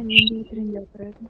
Niente prendeva preso.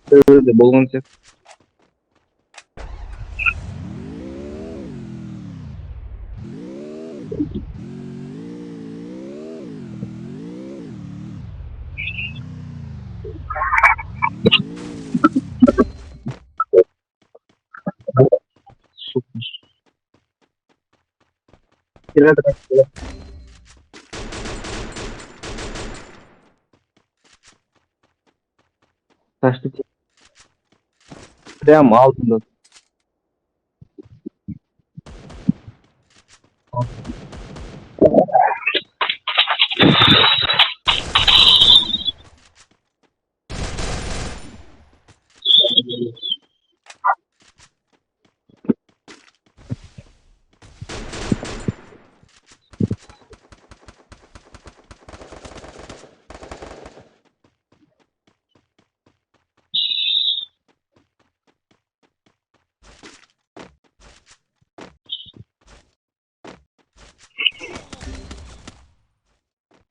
The balloons. Taşlı Devam altında.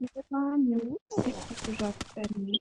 Wykonaniu dużo pewnie.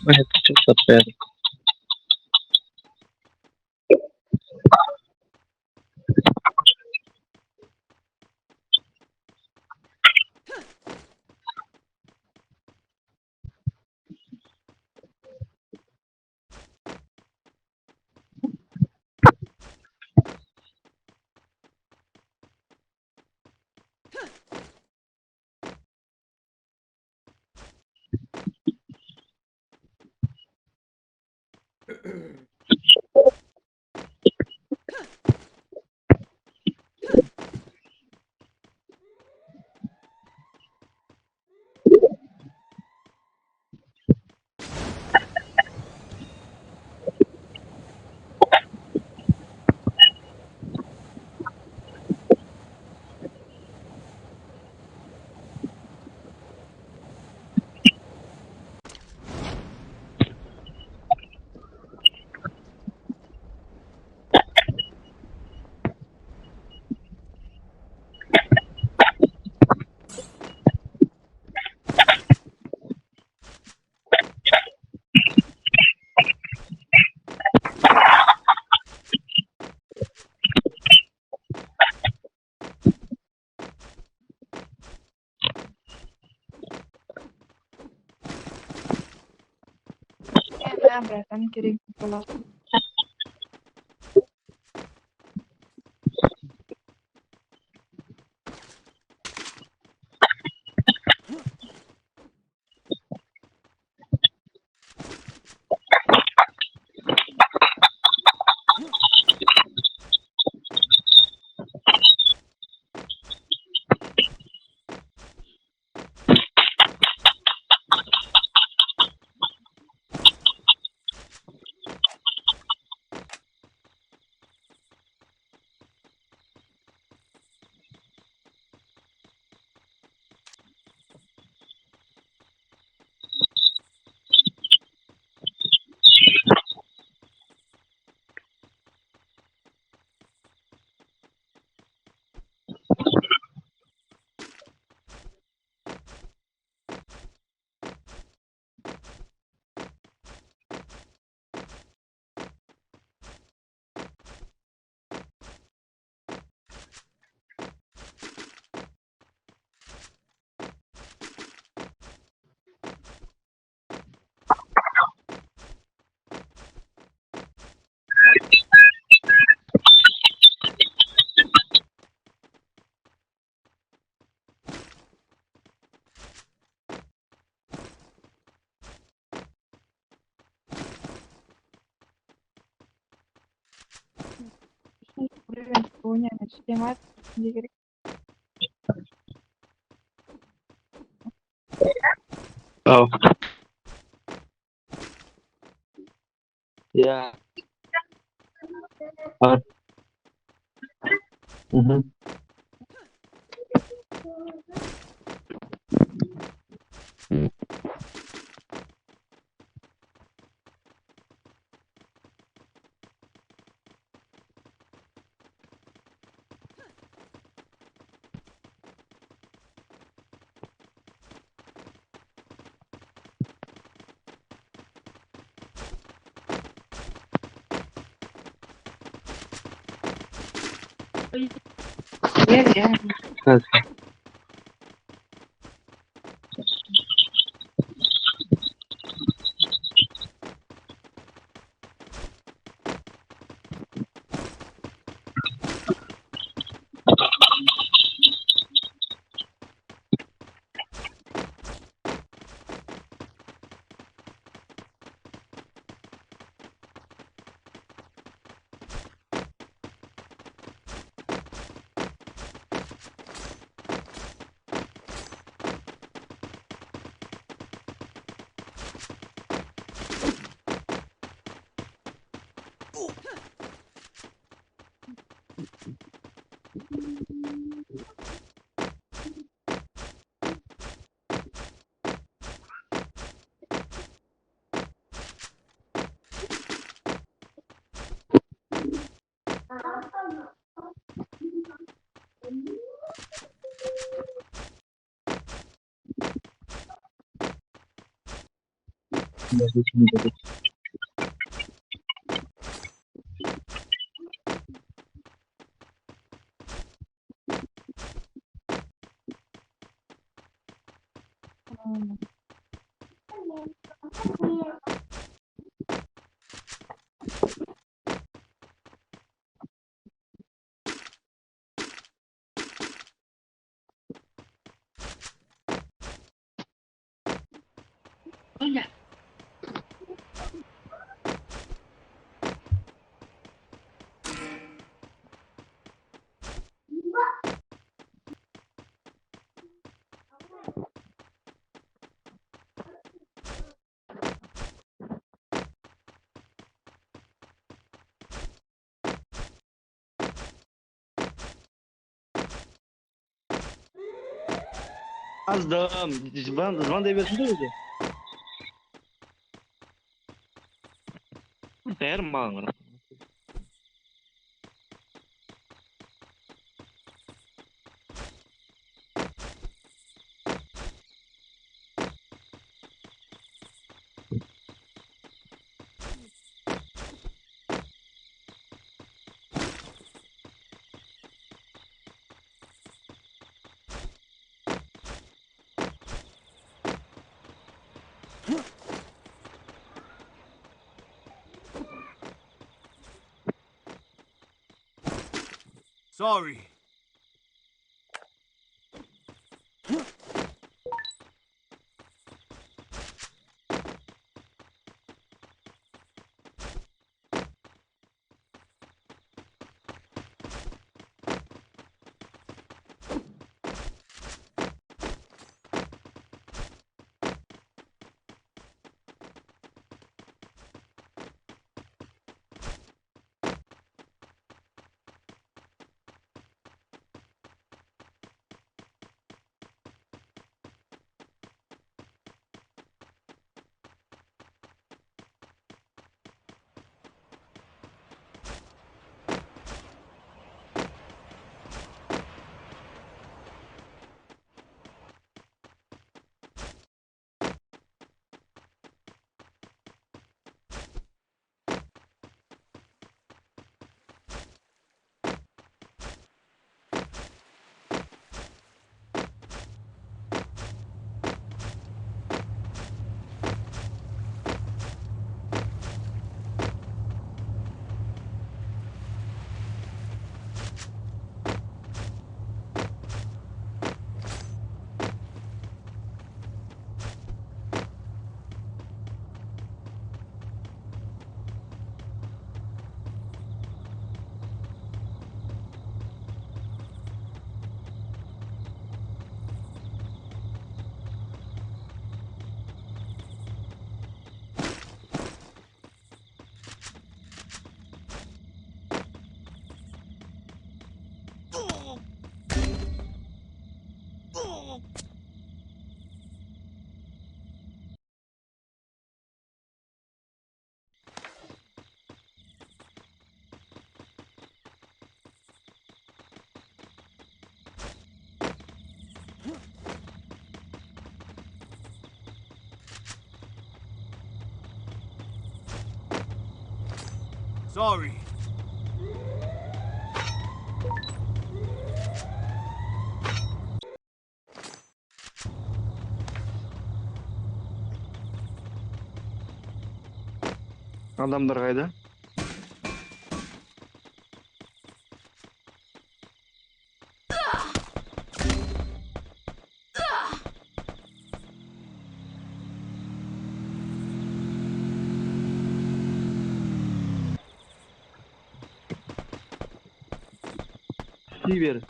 Evet, çok da beğendim. Dobra, tam kiedyś było. ойнаймын системат не керек. Oh. Ya. Ah. Mhm. Ya. Kasih. Bagus, bagus. Hmm. Azdım. Zaman devresinde öldü. Değer mi ağır? Sorry. Sorry. Adamlar қайда? İyi bir.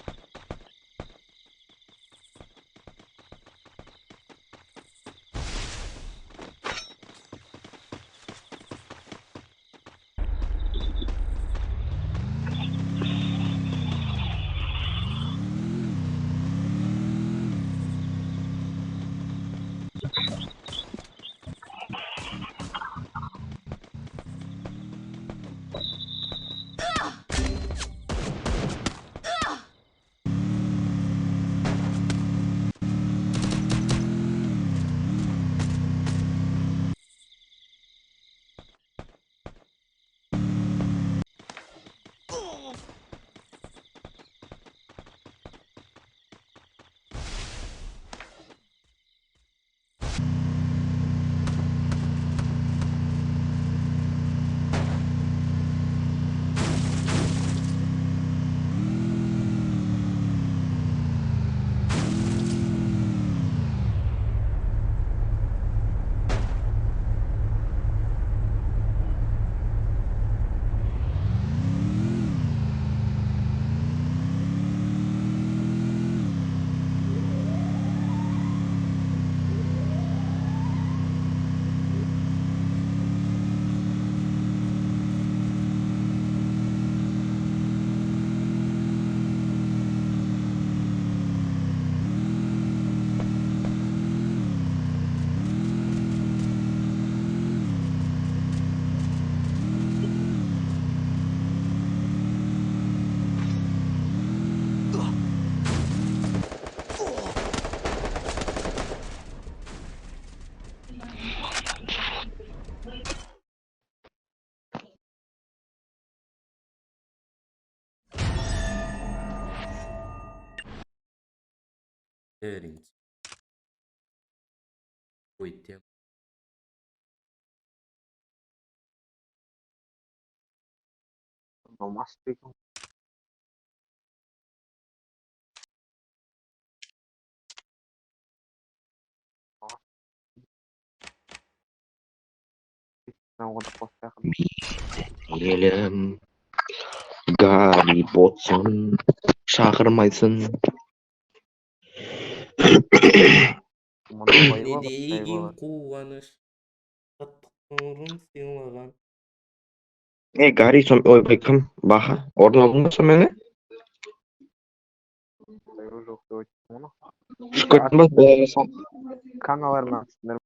Parents. With them. Olmaz peki. Ben orada post yakın. Елім Гарри Ботсон шақырмайсың. Ne деген қуаныш. Шаттықтың нұрын сыйлаған. Гарри ойбай кім? Баха, орын алдың ба сонымен? Yok yok. Onu Шүкірттің ба? kanallarına atsınlar.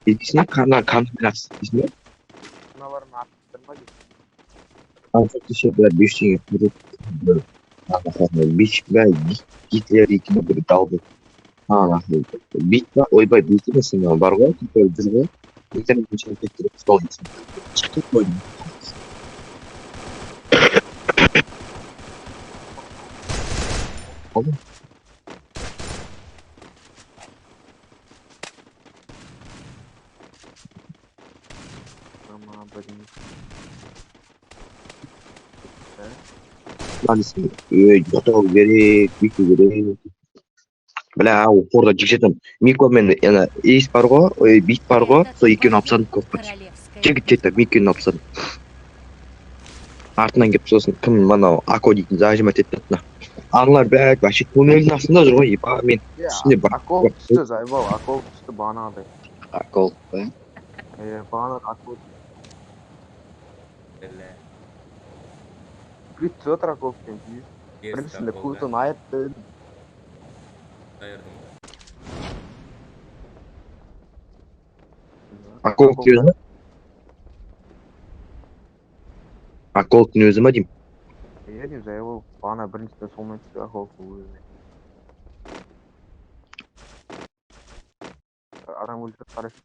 İkisine kanalası. Kanallarına atsınlar. Artık şeyler bir şey yapıyoruz. Бич ve Гитлер екеуі бір далды. Бич ve ойбай білді ме сен бар ғой, жүр ғой. Интернеттен шығып кетті, сол дейсің. Шығып қойдым. Oldu. Ama böyle Lan joto керек, бүйту керек. Бля, қорда жігітім. Мико мен ейс бар ғой, бит бар ғой, сол екеуін алып тастадым көп қой. Жігіт жетті, Миконы алып тастадым. Артынан келіп сосын кім мынау Ако дейтін зажимать етті. Аналар бәрі вообще туннельдің астында жүр ғой, еба мен үстінде бар. akol düştü Zaybal. Akol düştü bana adı. Акол, ба? Bana akol. Бля. Bir tüyo akol çünkü. Ерсі Birisinde ақылға. kurtun ayıttı. Қайырдым. Околктың өзі ма? Околктың өзі ма деймін? Иә деймін, заебал. Бағана біріншісінде солмен түсті околктың өзіне. Адам өлтіріп қарайсың.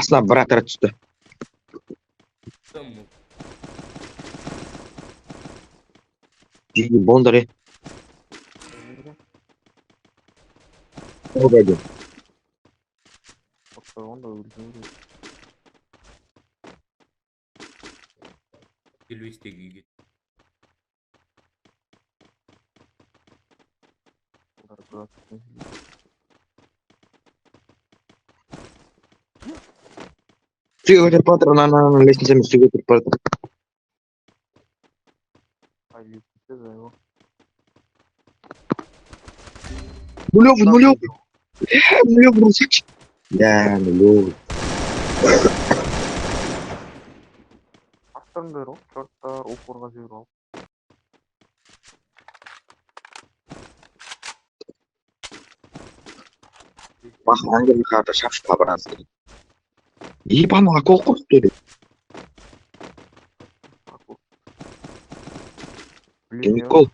Астынан бір отряд түсті. Там Жиі бондар е. Обайдың. Онда өлтіріп. Келбестегі үйге. Süge көтеріп бара жатыр, ана лестницамен süge көтеріп бара жатыр. Нулевый, нулевый. Нулевый русач. Да, нулевый. Аттарыңдар ғой, шорттар, упорға жіберіп алып. Бах, ангелный хата, шапшып барасың. Ебаный окол құрықты еді. Никол.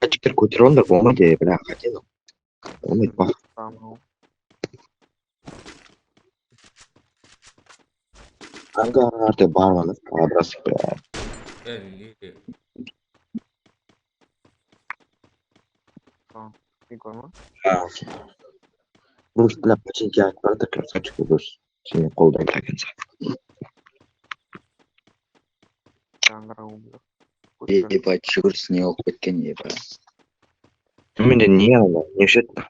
Качектер көтеріп алыңдар, болмайды, бля, хотел. Болмайды, бах. Ангарды барманыз, абрасы, бля. Не. Никол ма? Брус, бля, починки айтып бара жатыр, красавчик Брус. Сені қолдаймын такенсі. Ебать, жүріс не оқып кеткен, ебать. Менде не ана, не жетті?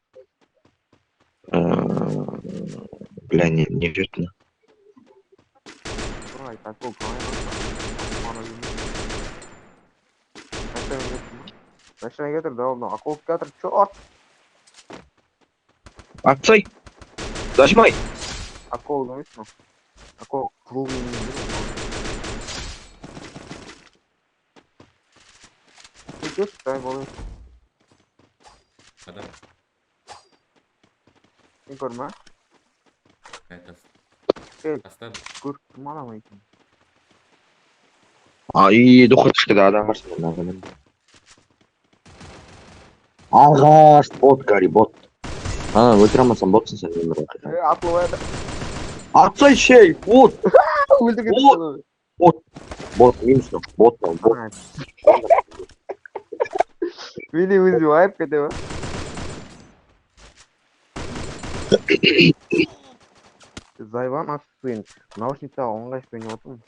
Бля, не жетті? Ай, такой Зачем я давно? А кол катер, чёрт! Отцой! Зажимай! А кол, ну видно? А кол круглый не видно. Идёшь, дай волы. Адам. Не көрмә. Это. Эй, Оставь. көр, мана ма екен? Ай, дұқыртышты да адам барсың, нағымен. Алғаш, бот, Гарри, бот. Өлтіре алмасам ботсың сен, өмір бақи. Атылып еді. Отцой шей, бот! Өлтірген Вот. Бот, минус, бот, бот. Мені өзі айып кете ма? Зайван ашпен, наушниктағы оңғайшпен отырмын.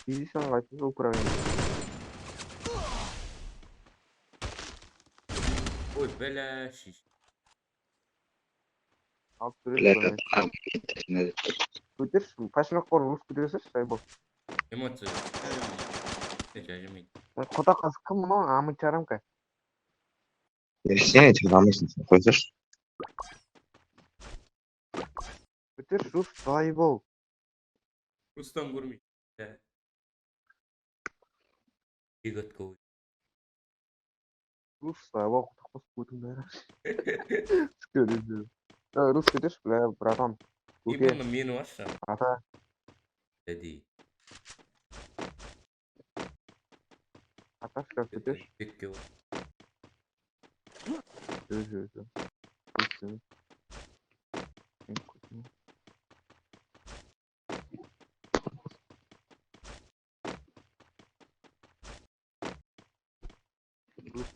Физисен қайтысы управление. Ой, бля, шиш. Алып Бля, көресіз бәрі. Көтерші, пашмақ қор ұрыс көтересіз, шайбол. Эмоции. Не жажимейді. Құта қаз кім мұны амы чарамка? Сняйте, замыслить, хочешь? Көтерші, ұрыс шайбол. Рустам көрмей. Егатқа ой. Ұрыс шайбол, құта қос көтің бәрі. Көресіз. Ұрыс көтерші, бля, братан. Именно мені ваша. Ата. Дәдей. Ата шкаф көтерші. Текке бар. Өзі. Көтерші.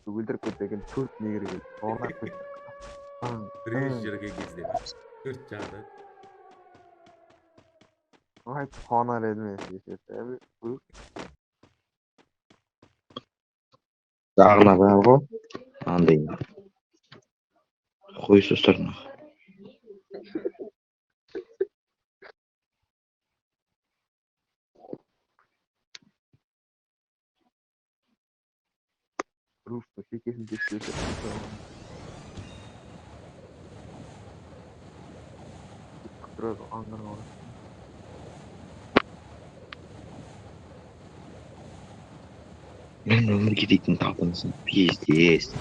Өлтіріп кетпеген төрт негр келді. Оңар кетті. Бірінші жерге кезде бар. Төрт жағы. Ай, қонар едім есі. Жағына бәрі ғой. Андай. Қойсы сұрна. Руслы, шекесін тексерді. Тұрады, аңғырға бар. Мен өмірге дейтін талпынысым пиздец.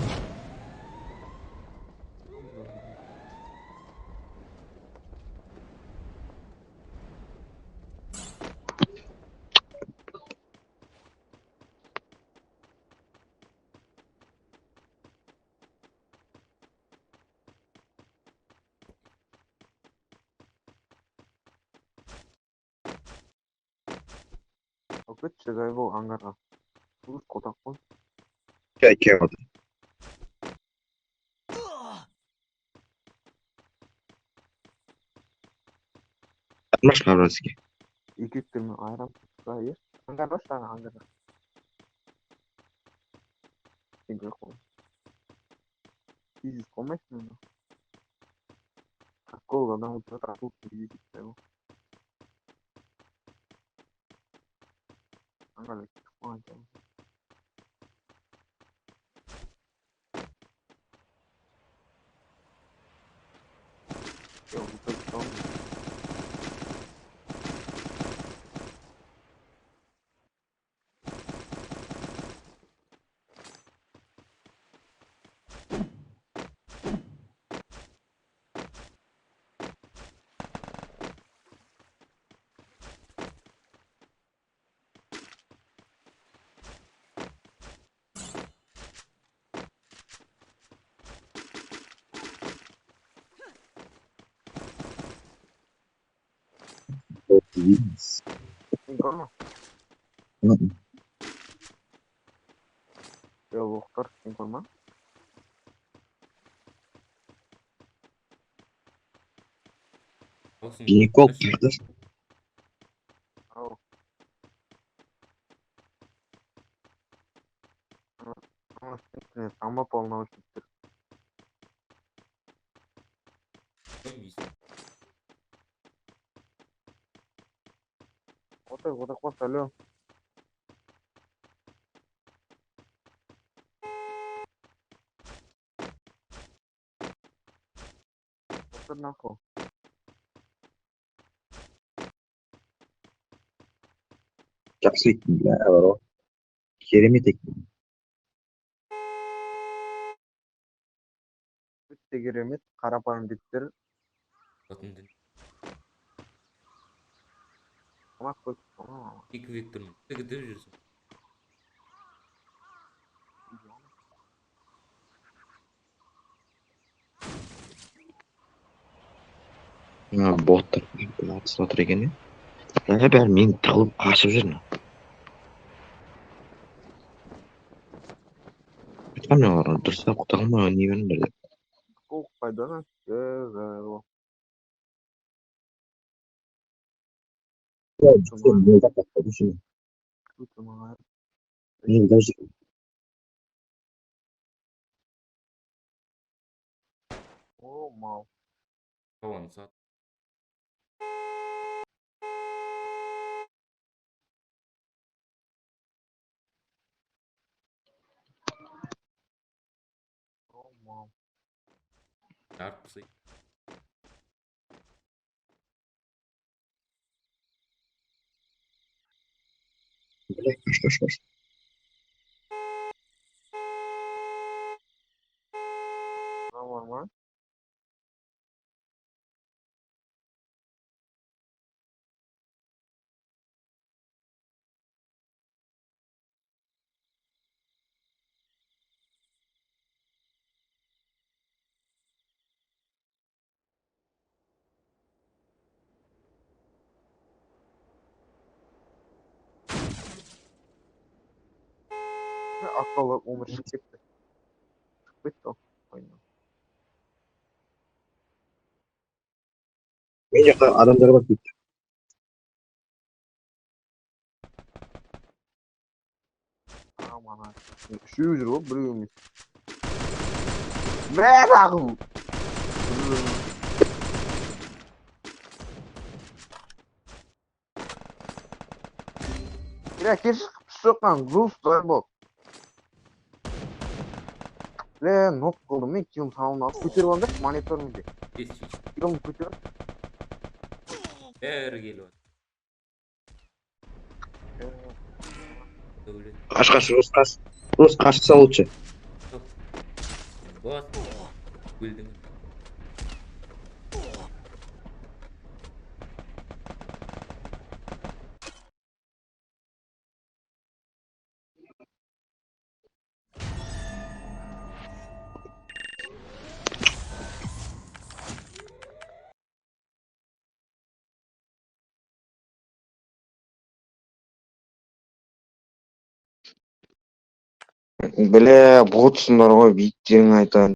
Өтші жай бол аңғарға. Бұл қотақ қой. Кәй отыр. Атмаш братский. Екі ектермен айрам. Еш. Аңғарға шағын аңғарға. Сен көй қой. Физис қоймайсың енді. Қол адам ұтыр. Ақыл күнге кетті бұл. Аңғарға кетті қойған кәм. Бұл тұр. Сен көрма. Ұқтар, сен көрма. Гинеколог тұрды. Ау. Сен сама полна өшіттір. Отак бас, алло. Отыр нахуй. Жақсы еттім, бля, бар ғой. Керемет еттім. Өте керемет, қарапайым беттер. Отындын Қонақ көз. екі вектормен тігідіп жүрсің. Боттар атысып отыр екен, бәрі мен тығылып қашып жүр. Айтқан мен оларға дұрыстап құта қылмай не беріңдер деп. Қол пайданы. О, мал. Ауаны сат. О, мал. Жарып сый. Кош. Var mı? Akıllı umur çıktı. Bitti o. Oyunu. Мен жаққа адамдар бар дейді. Aman ha. Şu yüzür o, bir ümit. Ver ağım. Ya keşke sokan Ruslar bak. Le nok oldu mu? Kim sağına kötür oldu? Monitör müydü? Kes çiş. Kim kötür? Bәрі келіп Қаш, Рус қаш. Рус қашса лучше. Вот. Өлдің. Бля, ботсыңдар ғой, биіктерің айтайын.